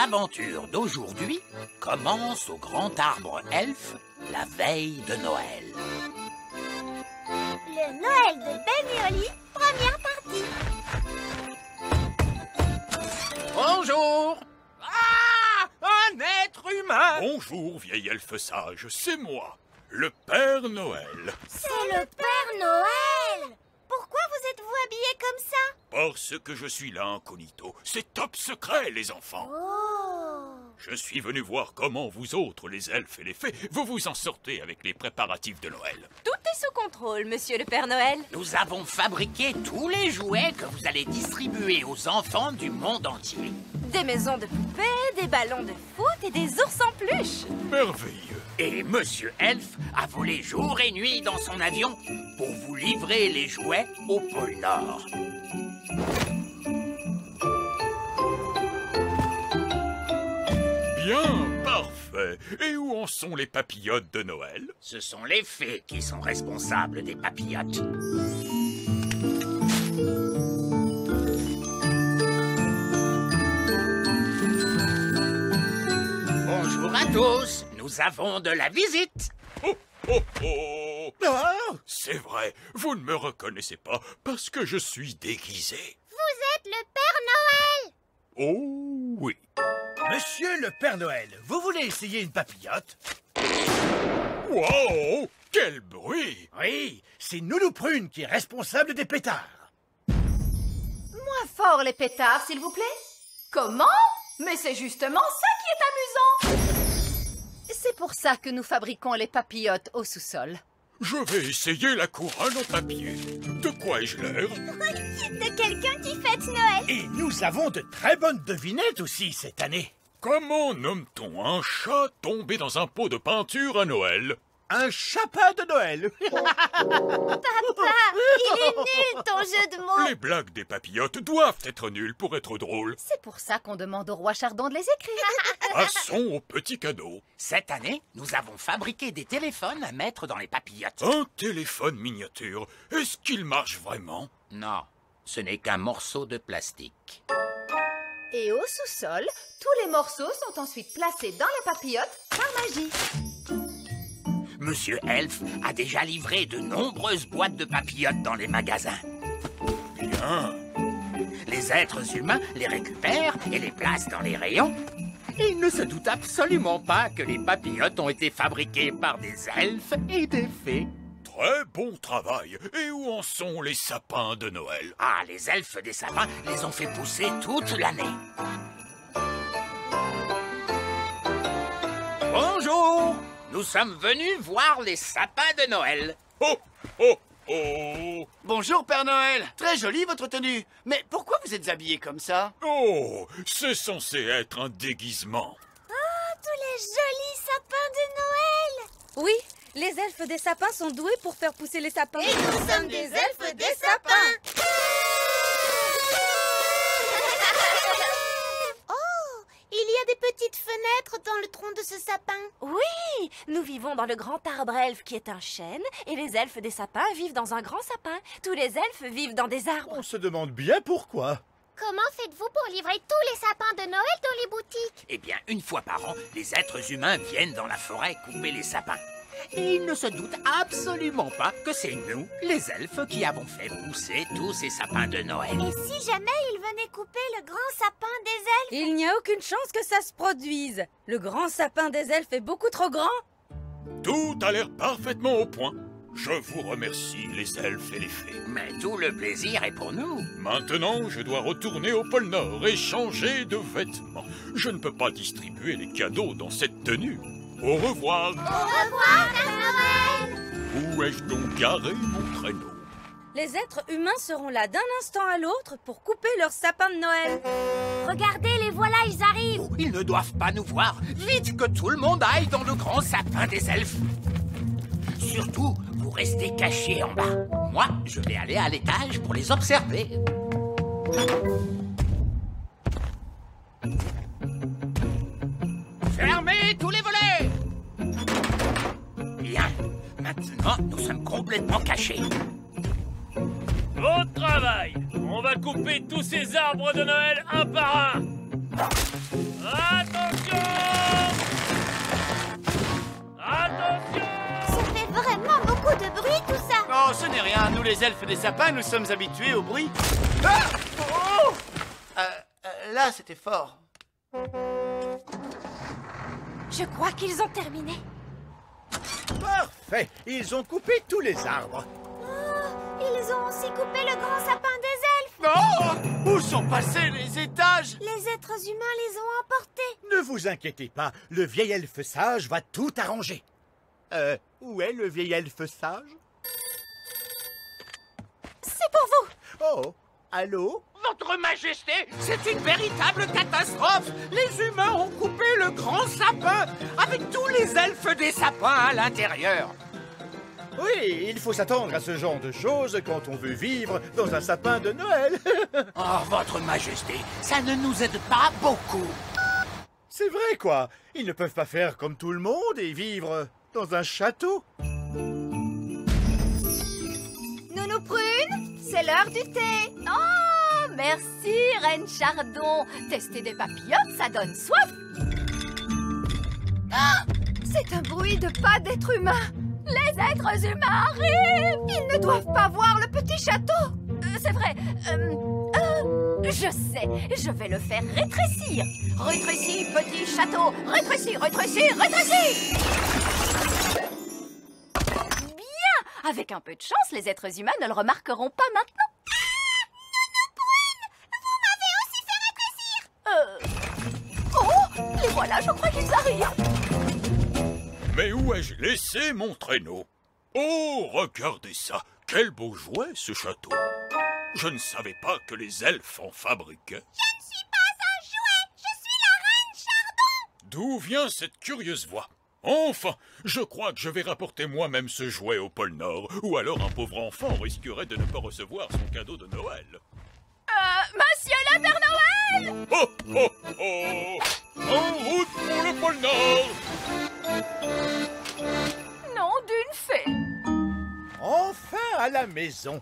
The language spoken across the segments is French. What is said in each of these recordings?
L'aventure d'aujourd'hui commence au grand arbre elfe la veille de Noël. Le Noël de Ben et Oli, première partie. Bonjour! Ah! Un être humain! Bonjour, vieil elfe sage, c'est moi, le Père Noël. C'est le Père Noël! Pourquoi vous êtes-vous habillés comme ça? Parce que je suis là incognito. C'est top secret, les enfants. Oh! Je suis venu voir comment vous autres, les elfes et les fées, vous vous en sortez avec les préparatifs de Noël. Tout est sous contrôle, monsieur le Père Noël. Nous avons fabriqué tous les jouets que vous allez distribuer aux enfants du monde entier. Des maisons de poupées, des ballons de foot et des ours en peluche. Merveilleux. Et Monsieur Elfe a volé jour et nuit dans son avion pour vous livrer les jouets au pôle Nord. Bien, parfait. Et où en sont les papillotes de Noël? Ce sont les fées qui sont responsables des papillotes. Bonjour à tous, nous avons de la visite. Oh, oh, oh. C'est vrai, vous ne me reconnaissez pas parce que je suis déguisé. Vous êtes le Père Noël! Oh oui. Monsieur le Père Noël, vous voulez essayer une papillote? Wow! Quel bruit! Oui, c'est Noulou Prune qui est responsable des pétards. Moins fort les pétards, s'il vous plaît. Comment? Mais c'est justement ça qui est amusant. C'est pour ça que nous fabriquons les papillotes au sous-sol. Je vais essayer la couronne en papier. De quoi ai-je l'air? De quelqu'un qui fête Noël! Et nous avons de très bonnes devinettes aussi cette année. Comment nomme-t-on un chat tombé dans un pot de peinture à Noël? Un chapin de Noël. Papa, il est nul ton jeu de mots! Les blagues des papillotes doivent être nulles pour être drôles. C'est pour ça qu'on demande au roi Chardon de les écrire. Passons au petit cadeau. Cette année, nous avons fabriqué des téléphones à mettre dans les papillotes. Un téléphone miniature. Est-ce qu'il marche vraiment? Non, ce n'est qu'un morceau de plastique. Et au sous-sol, tous les morceaux sont ensuite placés dans la papillote par magie. Monsieur Elfe a déjà livré de nombreuses boîtes de papillotes dans les magasins. Bien. Les êtres humains les récupèrent et les placent dans les rayons. Ils ne se doutent absolument pas que les papillotes ont été fabriqués par des elfes et des fées. Très bon travail. Et où en sont les sapins de Noël? Ah, les elfes des sapins les ont fait pousser toute l'année. Bonjour! Nous sommes venus voir les sapins de Noël. Oh, oh, oh. Bonjour Père Noël, très jolie votre tenue. Mais pourquoi vous êtes habillé comme ça? Oh, c'est censé être un déguisement. Oh, tous les jolis sapins de Noël! Oui, les elfes des sapins sont doués pour faire pousser les sapins. Et nous sommes des elfes des sapins! Oh, il y a des petites fenêtres dans le tronc de ce sapin. Oui, nous vivons dans le grand arbre elfe qui est un chêne et les elfes des sapins vivent dans un grand sapin. Tous les elfes vivent dans des arbres. On se demande bien pourquoi. Comment faites-vous pour livrer tous les sapins de Noël dans les boutiques? Eh bien, une fois par an, les êtres humains viennent dans la forêt couper les sapins. Et ils ne se doutent absolument pas que c'est nous, les elfes, qui avons fait pousser tous ces sapins de Noël. Et si jamais ils venaient couper le grand sapin des elfes? Il n'y a aucune chance que ça se produise. Le grand sapin des elfes est beaucoup trop grand. Tout a l'air parfaitement au point. Je vous remercie, les elfes et les fées. Mais tout le plaisir est pour nous. Maintenant, je dois retourner au pôle Nord et changer de vêtements. Je ne peux pas distribuer les cadeaux dans cette tenue. Au revoir. Au revoir, Père Noël! Où ai-je donc garé mon traîneau? Les êtres humains seront là d'un instant à l'autre pour couper leur sapin de Noël. Regardez, les voilà, ils arrivent! Oh, ils ne doivent pas nous voir. Vite que tout le monde aille dans le grand sapin des elfes. Surtout, vous restez cachés en bas. Moi, je vais aller à l'étage pour les observer. Fermez tous les volets! Bien. Maintenant, nous sommes complètement cachés. Bon travail! On va couper tous ces arbres de Noël un par un! rien. Nous, les elfes des sapins, nous sommes habitués au bruit. Ah! Oh! Là, c'était fort. Je crois qu'ils ont terminé. Parfait. Ils ont coupé tous les arbres. Ils ont aussi coupé le grand sapin des elfes. Oh! Où sont passés les étages? Les êtres humains les ont emportés. Ne vous inquiétez pas, le vieil elfe sage va tout arranger. Où est le vieil elfe sage? C'est pour vous. Oh, allô? Votre Majesté, c'est une véritable catastrophe. Les humains ont coupé le grand sapin avec tous les elfes des sapins à l'intérieur. Oui, il faut s'attendre à ce genre de choses quand on veut vivre dans un sapin de Noël. Oh, Votre Majesté, ça ne nous aide pas beaucoup. C'est vrai, quoi. Ils ne peuvent pas faire comme tout le monde et vivre dans un château. Nounou Prune, c'est l'heure du thé. Oh, merci, Reine Chardon. Tester des papillotes, ça donne soif. Ah, c'est un bruit de pas d'être humain. Les êtres humains arrivent. Ils ne doivent pas voir le petit château. C'est vrai. Je sais, je vais le faire rétrécir. Rétrécis, petit château. Rétrécis, rétrécis, rétrécis. Bien. Avec un peu de chance, les êtres humains ne le remarqueront pas maintenant. Oh, les voilà, je crois qu'ils arrivent. Mais où ai-je laissé mon traîneau? Oh, regardez ça! Quel beau jouet, ce château! Je ne savais pas que les elfes en fabriquaient. Je ne suis pas un jouet, je suis la reine Chardon. D'où vient cette curieuse voix? Enfin, je crois que je vais rapporter moi-même ce jouet au pôle Nord, ou alors un pauvre enfant risquerait de ne pas recevoir son cadeau de Noël. Monsieur le Père Noël! Oh, oh, oh! En route pour le pôle Nord! Nom d'une fée. Enfin à la maison.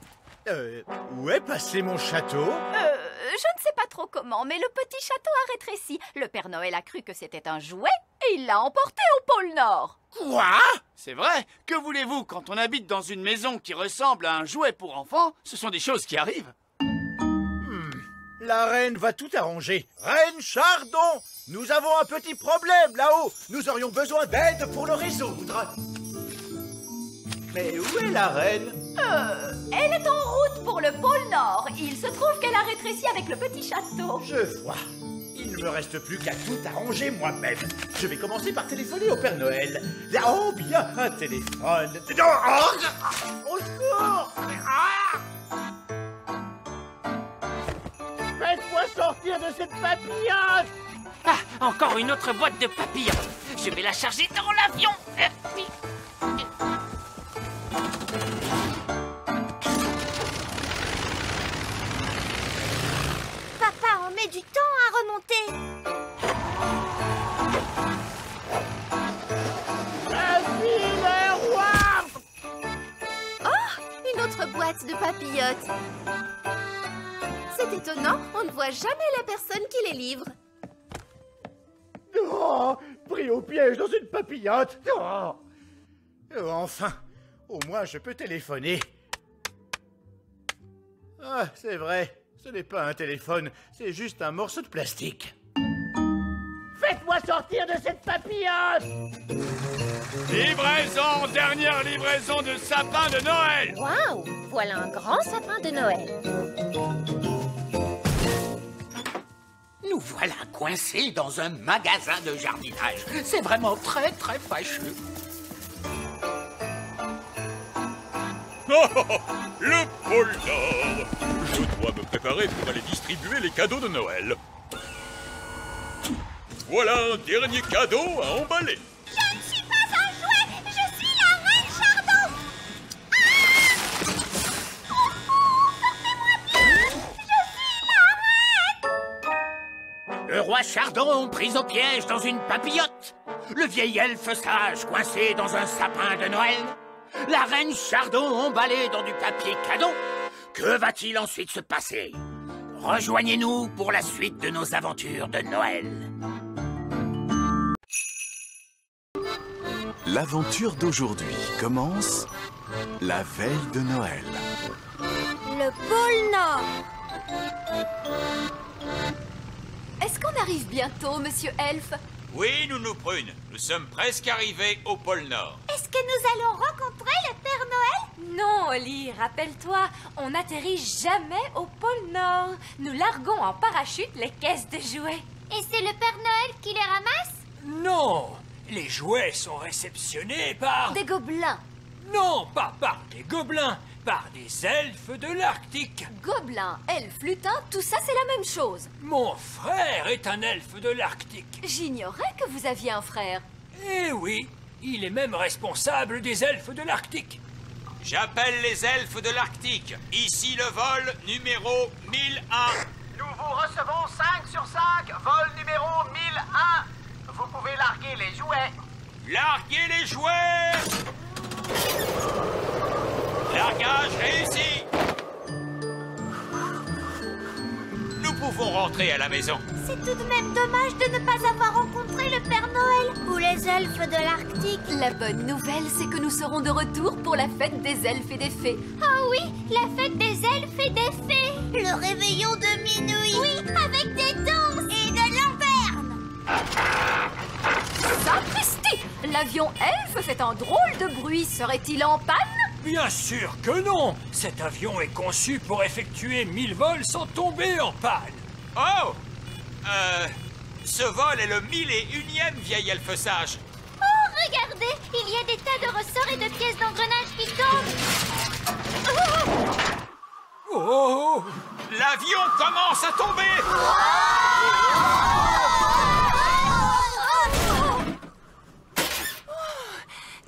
Où est passé mon château? Je ne sais pas trop comment, mais le petit château a rétréci. Le Père Noël a cru que c'était un jouet et il l'a emporté au pôle Nord. Quoi? C'est vrai. Que voulez-vous, quand on habite dans une maison qui ressemble à un jouet pour enfants, ce sont des choses qui arrivent. La reine va tout arranger. Reine Chardon, nous avons un petit problème là-haut. Nous aurions besoin d'aide pour le résoudre. Mais où est la reine? Elle est en route pour le pôle Nord. Il se trouve qu'elle a rétréci avec le petit château. Je vois. Il ne me reste plus qu'à tout arranger moi-même. Je vais commencer par téléphoner au Père Noël. Oh, bien, un téléphone. Au secours! Faites-moi sortir de cette papillote! Ah, encore une autre boîte de papillotes. Je vais la charger dans l'avion. Papa en met du temps à remonter. Oh, une autre boîte de papillotes. C'est étonnant, on ne voit jamais la personne qui les livre. Oh, pris au piège dans une papillote. Oh. Enfin, au moins je peux téléphoner. Ah, c'est vrai, ce n'est pas un téléphone, c'est juste un morceau de plastique. Faites-moi sortir de cette papillote! Livraison, dernière livraison de sapin de Noël! Waouh, voilà un grand sapin de Noël. Nous voilà coincés dans un magasin de jardinage. C'est vraiment très, très fâcheux. Oh, oh, oh, le pôle Nord! Je dois me préparer pour aller distribuer les cadeaux de Noël. Voilà un dernier cadeau à emballer. Je ne suis pas un jouet, je suis la reine Chardon. Sortez-moi bien, je suis la reine. Le roi Chardon pris au piège dans une papillote. Le vieil elfe sage coincé dans un sapin de Noël. La reine Chardon emballée dans du papier cadeau. Que va-t-il ensuite se passer? Rejoignez-nous pour la suite de nos aventures de Noël. L'aventure d'aujourd'hui commence La veille de Noël. Le pôle Nord. Est-ce qu'on arrive bientôt, Monsieur Elfe? Oui, Nounou Prune, nous sommes presque arrivés au pôle Nord. Est-ce que nous allons rencontrer le Père Noël? Non, Oli, rappelle-toi, on n'atterrit jamais au pôle Nord. Nous larguons en parachute les caisses de jouets. Et c'est le Père Noël qui les ramasse? Non, les jouets sont réceptionnés par... Des gobelins. Non, pas par des gobelins, par des elfes de l'Arctique. Gobelins, elfes, lutins, tout ça c'est la même chose. Mon frère est un elfe de l'Arctique. J'ignorais que vous aviez un frère. Eh oui, il est même responsable des elfes de l'Arctique. J'appelle les elfes de l'Arctique. Ici le vol numéro 1001. Nous vous recevons 5 sur 5, vol numéro 1001. Vous pouvez larguer les jouets. Larguez les jouets! Largage réussi! Nous pouvons rentrer à la maison. C'est tout de même dommage de ne pas avoir rencontré le Père Noël ou les elfes de l'Arctique. La bonne nouvelle, c'est que nous serons de retour pour la fête des elfes et des fées. Oh oui, la fête des elfes et des fées. Le réveillon de minuit. Oui, avec des danses et de lanternes. Sapristi! L'avion elfe fait un drôle de bruit. Serait-il en panne? Bien sûr que non. Cet avion est conçu pour effectuer 1000 vols sans tomber en panne. Oh! Ce vol est le 1001e vieil elfe sage. Oh, regardez, il y a des tas de ressorts et de pièces d'engrenage qui tombent. Oh! L'avion commence à tomber!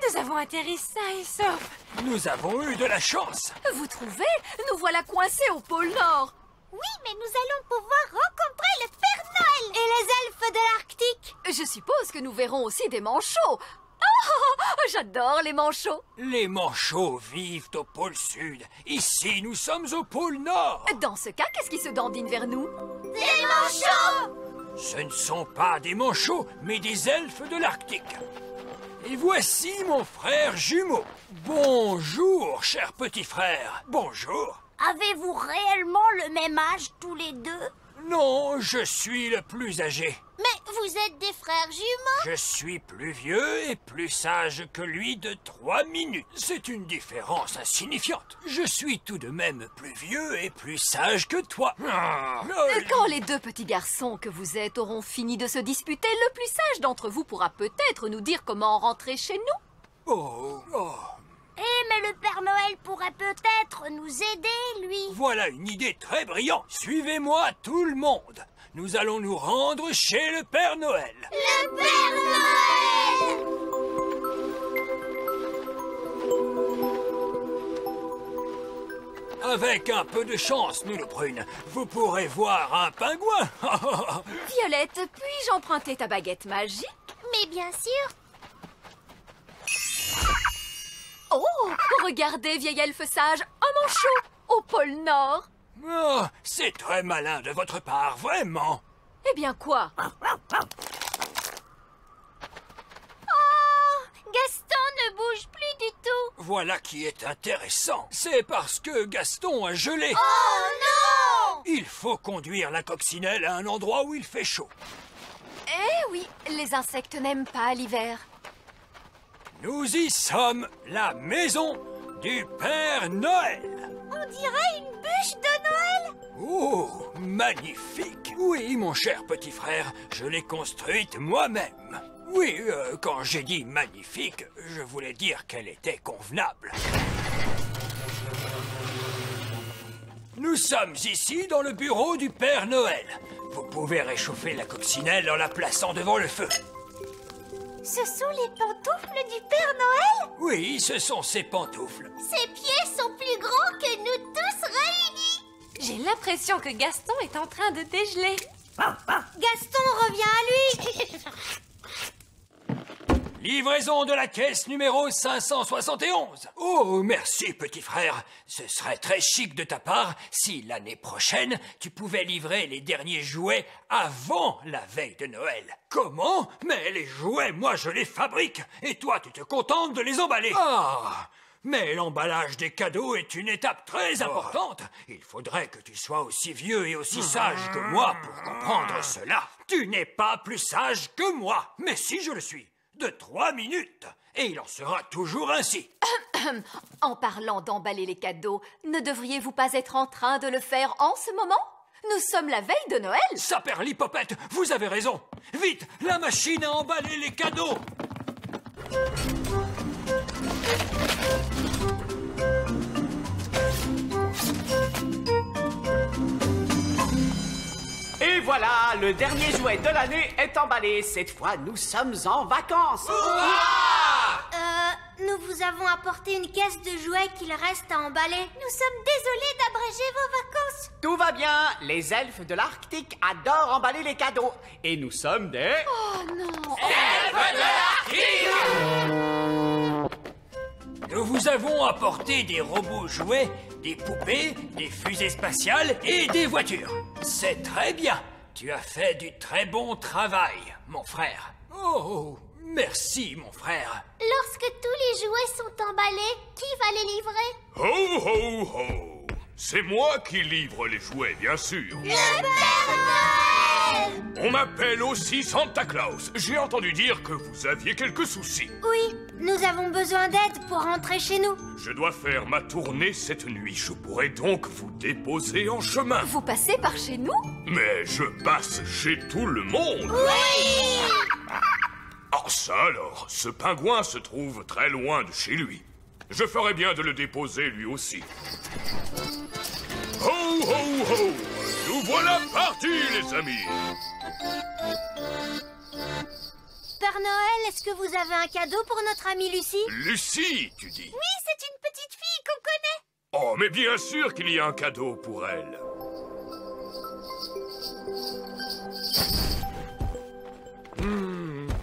Nous avons atterri sains et saufs. Nous avons eu de la chance. Vous trouvez? Nous voilà coincés au pôle Nord. Oui, mais nous allons pouvoir rencontrer le Père Noël et les elfes de l'Arctique. Je suppose que nous verrons aussi des manchots. Oh, j'adore les manchots. Les manchots vivent au pôle Sud. Ici, nous sommes au pôle Nord. Dans ce cas, qu'est-ce qui se dandine vers nous? Des manchots! Ce ne sont pas des manchots, mais des elfes de l'Arctique. Et voici mon frère jumeau. Bonjour, cher petit frère. Bonjour. Avez-vous réellement le même âge tous les deux? Non, je suis le plus âgé. Mais vous êtes des frères jumeaux? Je suis plus vieux et plus sage que lui de 3 minutes. C'est une différence insignifiante. Je suis tout de même plus vieux et plus sage que toi. Quand les deux petits garçons que vous êtes auront fini de se disputer, le plus sage d'entre vous pourra peut-être nous dire comment rentrer chez nous. Oh. Mais le Père Noël pourrait peut-être nous aider, lui. Voilà une idée très brillante. Suivez-moi tout le monde. Nous allons nous rendre chez le Père Noël. Le Père Noël! Avec un peu de chance, Nounou Prune, vous pourrez voir un pingouin. Violette, puis-je emprunter ta baguette magique? Mais bien sûr. Oh, regardez, vieil elfe sage, un manchot au pôle Nord. Oh, c'est très malin de votre part, vraiment. Eh bien quoi? Oh, Gaston ne bouge plus du tout. Voilà qui est intéressant. C'est parce que Gaston a gelé. Oh non! Il faut conduire la coccinelle à un endroit où il fait chaud. Eh oui, les insectes n'aiment pas l'hiver. Nous y sommes, la maison du Père Noël. On dirait une bûche de Noël. Oh, magnifique. Oui, mon cher petit frère, je l'ai construite moi-même. Oui, quand j'ai dit magnifique, je voulais dire qu'elle était convenable. Nous sommes ici dans le bureau du Père Noël. Vous pouvez réchauffer la coccinelle en la plaçant devant le feu. Ce sont les pantoufles du Père Noël? Oui, ce sont ses pantoufles. Ses pieds sont plus grands que nous tous réunis. J'ai l'impression que Gaston est en train de dégeler. Gaston revient à lui. Livraison de la caisse numéro 571. Oh, merci, petit frère. Ce serait très chic de ta part si l'année prochaine, tu pouvais livrer les derniers jouets avant la veille de Noël. Comment? Mais les jouets, moi, je les fabrique. Et toi, tu te contentes de les emballer. Ah, Mais l'emballage des cadeaux est une étape très importante. Il faudrait que tu sois aussi vieux et aussi sage que moi pour comprendre cela. Tu n'es pas plus sage que moi, mais si je le suis, de 3 minutes. Et il en sera toujours ainsi. En parlant d'emballer les cadeaux, ne devriez-vous pas être en train de le faire en ce moment? Nous sommes la veille de Noël. Saperlipopette, vous avez raison. Vite, la machine à emballer les cadeaux. Et voilà, le dernier jouet de l'année est emballé. Cette fois, nous sommes en vacances. Nous vous avons apporté une caisse de jouets qu'il reste à emballer. Nous sommes désolés d'abréger vos vacances. Tout va bien. Les elfes de l'Arctique adorent emballer les cadeaux. Et nous sommes des... Oh non! elfes de l'Arctique! Nous vous avons apporté des robots jouets, des poupées, des fusées spatiales et des voitures. C'est très bien. Tu as fait du très bon travail, mon frère. Oh, merci, mon frère. Lorsque tous les jouets sont emballés, qui va les livrer? Ho, ho, ho! C'est moi qui livre les jouets, bien sûr. Le Père Noël! On m'appelle aussi Santa Claus. J'ai entendu dire que vous aviez quelques soucis. Oui, nous avons besoin d'aide pour rentrer chez nous. Je dois faire ma tournée cette nuit. Je pourrais donc vous déposer en chemin. Vous passez par chez nous? Mais je passe chez tout le monde. Oui! Ah ça alors, ce pingouin se trouve très loin de chez lui. Je ferais bien de le déposer lui aussi. Ho, ho, ho! Nous voilà partis, les amis! Père Noël, est-ce que vous avez un cadeau pour notre amie Lucie? Lucie, tu dis? Oui, c'est une petite fille qu'on connaît. Oh, mais bien sûr qu'il y a un cadeau pour elle.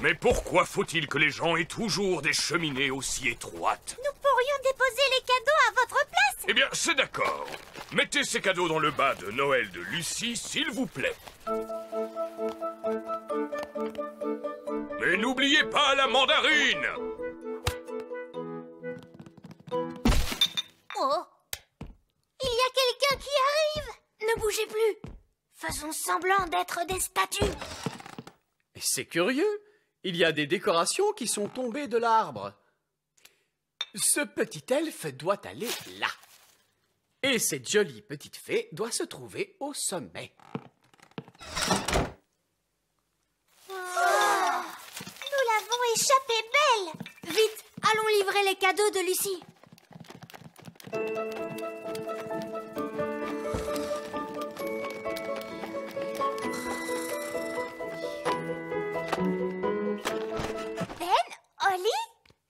Mais pourquoi faut-il que les gens aient toujours des cheminées aussi étroites? Nous pourrions déposer les cadeaux à votre place. Eh bien, c'est d'accord. Mettez ces cadeaux dans le bas de Noël de Lucie, s'il vous plaît. Mais n'oubliez pas la mandarine! Oh! Il y a quelqu'un qui arrive! Ne bougez plus! Faisons semblant d'être des statues. C'est curieux. Il y a des décorations qui sont tombées de l'arbre. Ce petit elfe doit aller là. Et cette jolie petite fée doit se trouver au sommet. Nous l'avons échappée belle! Vite, allons livrer les cadeaux de Lucie. Ben, Holly,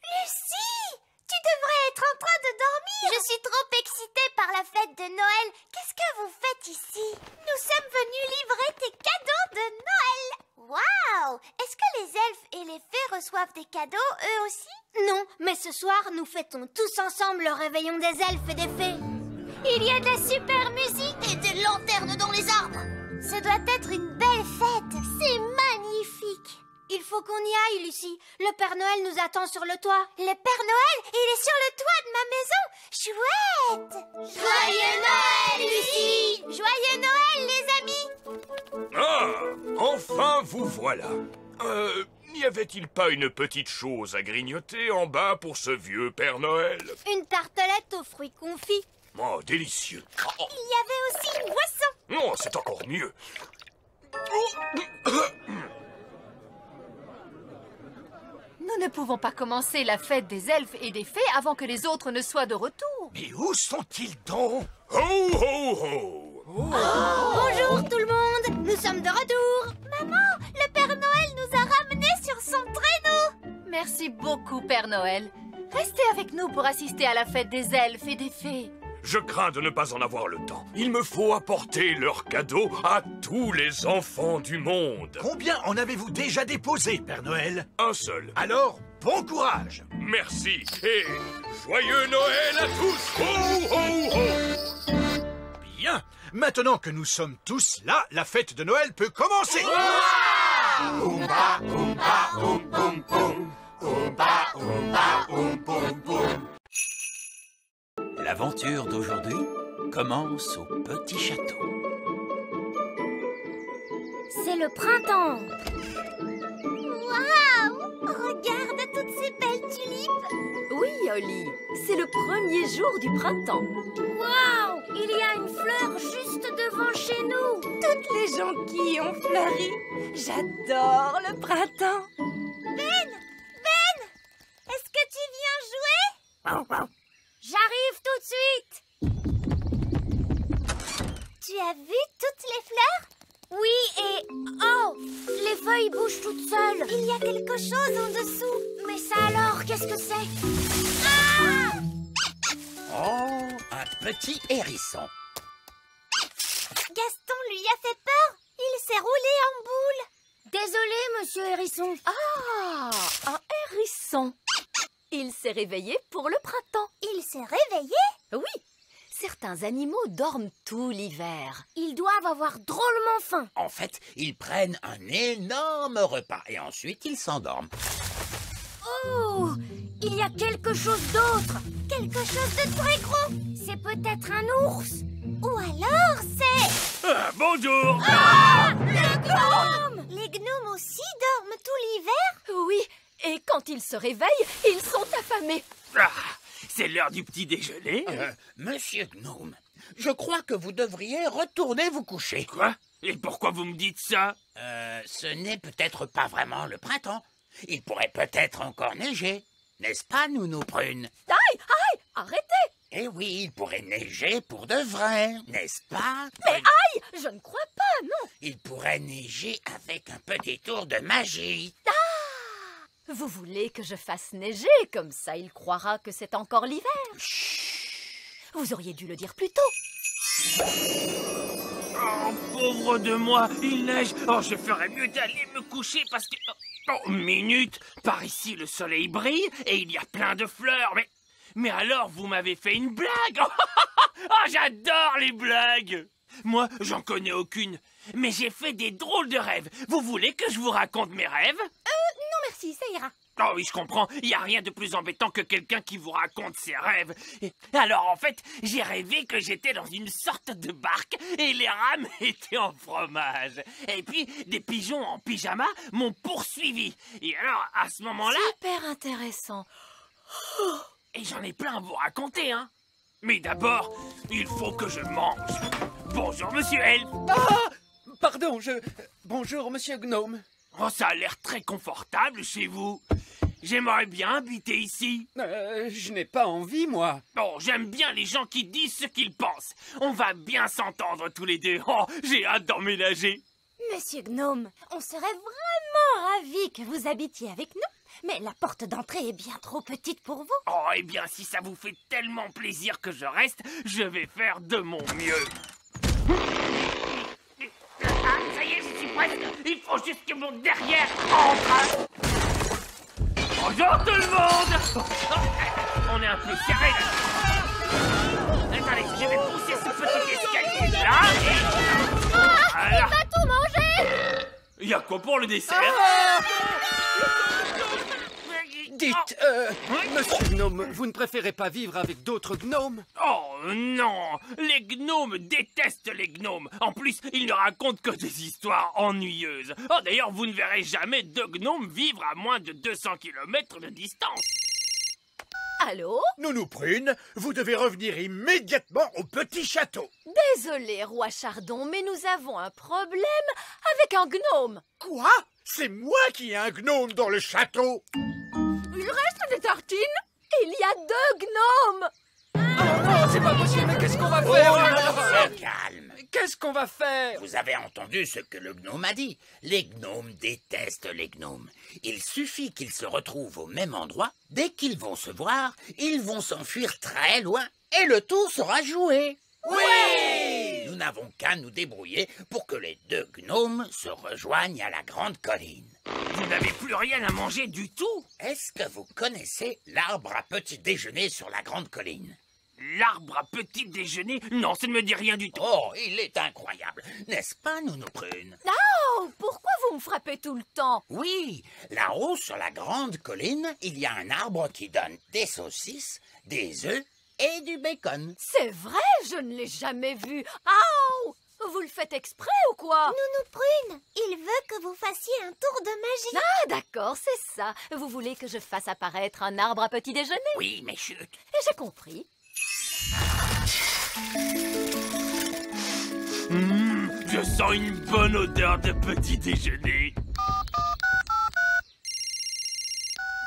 Lucie, tu devrais être en train de dormir. Je suis trop excitée par la fête de Noël. Qu'est-ce que vous faites ici? Nous sommes venus livrer tes cadeaux de Noël. Waouh! Est-ce que les elfes et les fées reçoivent des cadeaux, eux aussi? Non, mais ce soir, nous fêtons tous ensemble le réveillon des elfes et des fées. Il y a de la super musique et des lanternes dans les arbres. Ça doit être une belle fête. C'est magnifique. Il faut qu'on y aille, Lucie. Le Père Noël nous attend sur le toit. Le Père Noël, il est sur le toit de ma maison. Chouette! Joyeux Noël, Lucie! Joyeux Noël, les amis! Ah, enfin vous voilà. N'y avait-il pas une petite chose à grignoter en bas pour ce vieux Père Noël? Une tartelette aux fruits confits. Oh, délicieux. Oh, Il y avait aussi une boisson. non, c'est encore mieux. Nous ne pouvons pas commencer la fête des elfes et des fées avant que les autres ne soient de retour. Mais où sont-ils donc? Ho, ho, ho! Bonjour tout le monde, nous sommes de retour. Maman, le Père Noël nous a ramenés sur son traîneau. Merci beaucoup, Père Noël. Restez avec nous pour assister à la fête des elfes et des fées. Je crains de ne pas en avoir le temps. Il me faut apporter leurs cadeaux à tous les enfants du monde. Combien en avez-vous déjà déposé, Père Noël? Un seul. Alors, bon courage! Merci et joyeux Noël à tous! Ho, ho, ho! Bien, maintenant que nous sommes tous là, la fête de Noël peut commencer! Oompa, oompa, oom, boom, boom. Oompa, oompa, oom, boom, boom. L'aventure d'aujourd'hui commence au petit château. C'est le printemps. Waouh! Regarde toutes ces belles tulipes. Oui, Holly, c'est le premier jour du printemps. Waouh! Il y a une fleur juste devant chez nous. Toutes les jonquilles ont fleuri. J'adore le printemps. Ben! Est-ce que tu viens jouer? J'arrive tout de suite. Tu as vu toutes les fleurs? Oui, et... Oh! Les feuilles bougent toutes seules. Il y a quelque chose en dessous. Mais ça alors, qu'est-ce que c'est? Ah! Oh, un petit hérisson. Gaston lui a fait peur. Il s'est roulé en boule. Désolé, monsieur hérisson. Ah, un hérisson. Il s'est réveillé pour le printemps. Il s'est réveillé? Oui, certains animaux dorment tout l'hiver. Ils doivent avoir drôlement faim. En fait, ils prennent un énorme repas et ensuite ils s'endorment. Oh! Il y a quelque chose d'autre. Quelque chose de très gros. C'est peut-être un ours. Ou alors c'est... Bonjour. Ah! Les gnomes! Les gnomes aussi dorment tout l'hiver? Oui, et quand ils se réveillent, ils sont affamés. Ah, c'est l'heure du petit déjeuner. Monsieur Gnome, je crois que vous devriez retourner vous coucher. Quoi? Et pourquoi vous me dites ça? Ce n'est peut-être pas vraiment le printemps. Il pourrait peut-être encore neiger. N'est-ce pas, Nounou Prune? Aïe, arrêtez! Eh oui, il pourrait neiger pour de vrai, n'est-ce pas? Mais aïe, je ne crois pas, non. Il pourrait neiger avec un petit tour de magie. Vous voulez que je fasse neiger, comme ça il croira que c'est encore l'hiver. Vous auriez dû le dire plus tôt. Oh, pauvre de moi, il neige. Oh, je ferais mieux d'aller me coucher parce que... Oh, minute, par ici le soleil brille et il y a plein de fleurs, mais alors vous m'avez fait une blague. Oh, j'adore les blagues. Moi, j'en connais aucune, mais j'ai fait des drôles de rêves. Vous voulez que je vous raconte mes rêves? Non merci, ça ira. Oh oui, je comprends. Il n'y a rien de plus embêtant que quelqu'un qui vous raconte ses rêves. Alors, en fait, j'ai rêvé que j'étais dans une sorte de barque et les rames étaient en fromage. Et puis, des pigeons en pyjama m'ont poursuivi. Et alors, à ce moment-là... Super intéressant. Et j'en ai plein à vous raconter, hein. Mais d'abord, il faut que je mange. Bonjour, monsieur Elf. Ah! Pardon, Bonjour, monsieur Gnome. Oh, ça a l'air très confortable chez vous. J'aimerais bien habiter ici. Je n'ai pas envie, moi. Oh, j'aime bien les gens qui disent ce qu'ils pensent. On va bien s'entendre tous les deux. Oh, j'ai hâte d'emménager. Monsieur Gnome, on serait vraiment ravis que vous habitiez avec nous. Mais la porte d'entrée est bien trop petite pour vous. Oh, eh bien, si ça vous fait tellement plaisir que je reste, je vais faire de mon mieux. Ah, ça y est, je suis presque. Il faut juste que mon derrière entre. Bonjour tout le monde. On est un peu serré là. Attendez, je vais pousser ce petit escalier là et... Voilà. Il va tout manger. Il y a quoi pour le dessert? Dites, monsieur Gnome, vous ne préférez pas vivre avec d'autres gnomes? Oh non! Les gnomes détestent les gnomes. En plus, ils ne racontent que des histoires ennuyeuses. Oh, d'ailleurs, vous ne verrez jamais deux gnomes vivre à moins de 200 km de distance. Allô? Nounou Prune, vous devez revenir immédiatement au petit château. Désolé, roi Chardon, mais nous avons un problème avec un gnome. Quoi? C'est moi qui ai un gnome dans le château. Il reste des tartines? Il y a deux gnomes. Non, c'est pas possible, mais qu'est-ce qu'on va faire? Calme. Qu'est-ce qu'on va faire? Vous avez entendu ce que le gnome a dit. Les gnomes détestent les gnomes. Il suffit qu'ils se retrouvent au même endroit. Dès qu'ils vont se voir, ils vont s'enfuir très loin et le tour sera joué. Oui! Nous n'avons qu'à nous débrouiller pour que les deux gnomes se rejoignent à la grande colline. Vous n'avez plus rien à manger du tout? Est-ce que vous connaissez l'arbre à petit déjeuner sur la grande colline? L'arbre à petit déjeuner? Non, ça ne me dit rien du tout. Oh, il est incroyable, n'est-ce pas, Nounou Prune? Oh, pourquoi vous me frappez tout le temps? Oui, là-haut sur la grande colline, il y a un arbre qui donne des saucisses, des œufs et du bacon. C'est vrai, je ne l'ai jamais vu. Aouh! Vous le faites exprès ou quoi? Nounou Prune, il veut que vous fassiez un tour de magie. Ah, d'accord, c'est ça. Vous voulez que je fasse apparaître un arbre à petit déjeuner? Oui, mais chut. J'ai compris. Je sens une bonne odeur de petit déjeuner.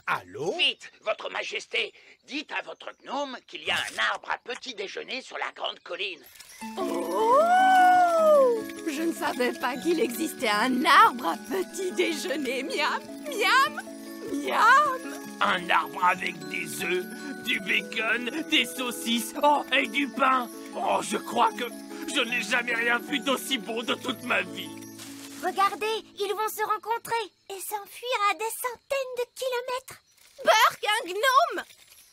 Allô? Vite, votre majesté, dites à votre gnome qu'il y a un arbre à petit déjeuner sur la grande colline. Oh! Je ne savais pas qu'il existait un arbre à petit déjeuner. Miam, miam, miam. Un arbre avec des œufs, du bacon, des saucisses, oh, et du pain. Oh, je crois que je n'ai jamais rien vu d'aussi bon de toute ma vie. Regardez, ils vont se rencontrer et s'enfuir à des centaines de kilomètres. Burk, un gnome!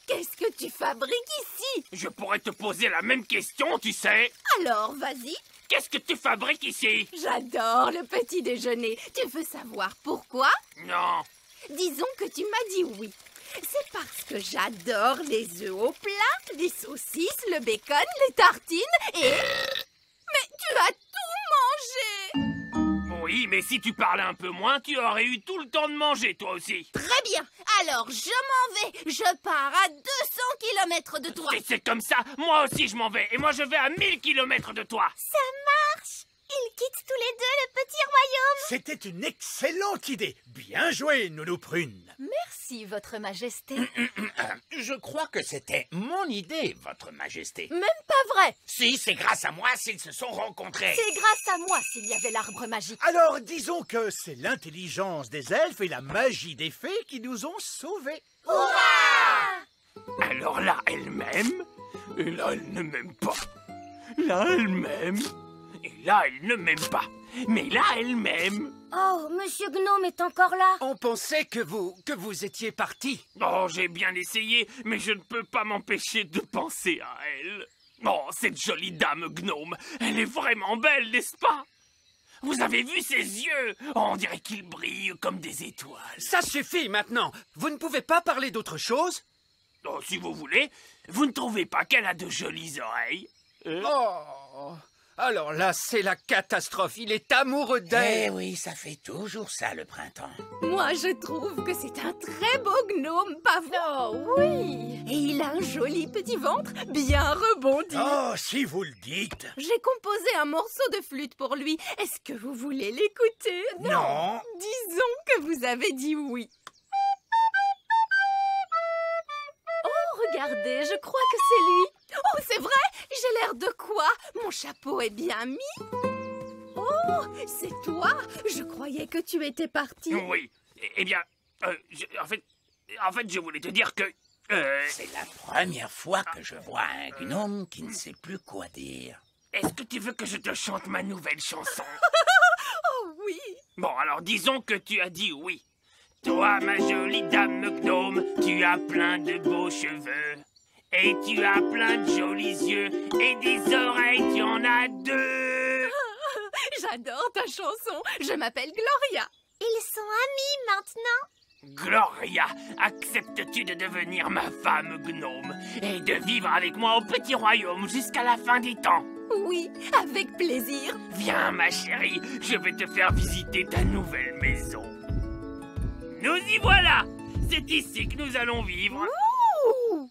Qu'est-ce que tu fabriques ici? Je pourrais te poser la même question, tu sais. Alors, vas-y. Qu'est-ce que tu fabriques ici? J'adore le petit déjeuner. Tu veux savoir pourquoi? Non. Disons que tu m'as dit oui. C'est parce que j'adore les œufs au plat, les saucisses, le bacon, les tartines et... Mais tu as tout mangé! Oui, mais si tu parlais un peu moins, tu aurais eu tout le temps de manger, toi aussi. Très bien. Alors, je m'en vais. Je pars à 200 km de toi. Et c'est comme ça, moi aussi je m'en vais. Et moi je vais à 1000 km de toi. Ça marche. Ils quittent tous les deux le petit royaume. C'était une excellente idée. Bien joué, Nounou Prune. Merci, votre majesté. Je crois que c'était mon idée, votre majesté. Même pas vrai. Si, c'est grâce à moi s'ils se sont rencontrés. C'est grâce à moi s'il y avait l'arbre magique. Alors, disons que c'est l'intelligence des elfes et la magie des fées qui nous ont sauvés. Alors là, elle m'aime. Et là, elle ne m'aime pas. Là, elle m'aime. Et là, elle ne m'aime pas. Mais là, elle m'aime. Oh, Monsieur Gnome est encore là. On pensait que vous étiez parti. Oh, j'ai bien essayé, mais je ne peux pas m'empêcher de penser à elle. Oh, cette jolie dame gnome, elle est vraiment belle, n'est-ce pas? Vous avez vu ses yeux? Oh, on dirait qu'ils brillent comme des étoiles. Ça suffit maintenant. Vous ne pouvez pas parler d'autre chose? Oh, si vous voulez, vous ne trouvez pas qu'elle a de jolies oreilles? Oh, alors là, c'est la catastrophe. Il est amoureux d'elle. Eh oui, ça fait toujours ça le printemps. Moi, je trouve que c'est un très beau gnome, pas vrai? Oh oui. Et il a un joli petit ventre, bien rebondi. Oh, si vous le dites. J'ai composé un morceau de flûte pour lui. Est-ce que vous voulez l'écouter? Non. Disons que vous avez dit oui. Oh, regardez, je crois que c'est lui. Oh, c'est vrai? J'ai l'air de quoi? Mon chapeau est bien mis. Oh, c'est toi? Je croyais que tu étais parti. Oui. Eh bien, en fait, je voulais te dire que... C'est la première fois que je vois un gnome qui ne sait plus quoi dire. Est-ce que tu veux que je te chante ma nouvelle chanson? Oh oui. Bon, alors disons que tu as dit oui. Toi, ma jolie dame gnome, tu as plein de beaux cheveux. Et tu as plein de jolis yeux. Et des oreilles, tu en as deux. J'adore ta chanson. Je m'appelle Gloria. Ils sont amis maintenant. Gloria, acceptes-tu de devenir ma femme gnome et de vivre avec moi au petit royaume jusqu'à la fin des temps? Oui, avec plaisir. Viens, ma chérie, je vais te faire visiter ta nouvelle maison. Nous y voilà! C'est ici que nous allons vivre. Ouh!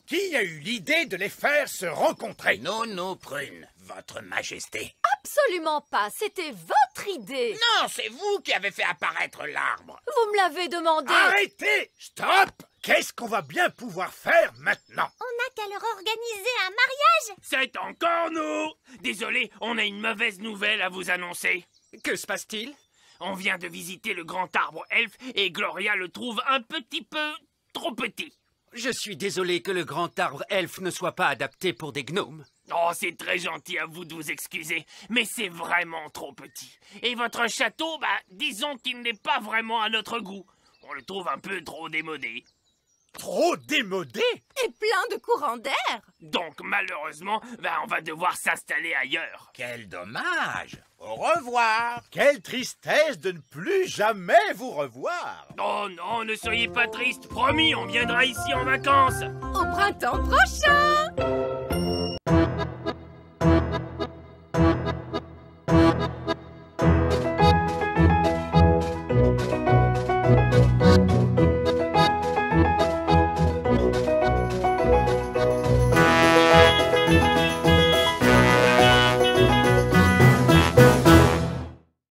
Qui a eu l'idée de les faire se rencontrer? Nounou Prune, votre majesté. Absolument pas, c'était votre idée. Non, c'est vous qui avez fait apparaître l'arbre. Vous me l'avez demandé. Arrêtez! Stop! Qu'est-ce qu'on va bien pouvoir faire maintenant? On n'a qu'à leur organiser un mariage. C'est encore nous! Désolé, on a une mauvaise nouvelle à vous annoncer. Que se passe-t-il? On vient de visiter le grand arbre elfe et Gloria le trouve un petit peu trop petit. Je suis désolé que le grand arbre elfe ne soit pas adapté pour des gnomes. Oh, c'est très gentil à vous de vous excuser, mais c'est vraiment trop petit. Et votre château, disons qu'il n'est pas vraiment à notre goût. On le trouve un peu trop démodé. trop démodé. Et plein de courants d'air. Donc malheureusement, on va devoir s'installer ailleurs. Quel dommage. Au revoir. Quelle tristesse de ne plus jamais vous revoir. Oh non, ne soyez pas triste. Promis, on viendra ici en vacances. Au printemps prochain.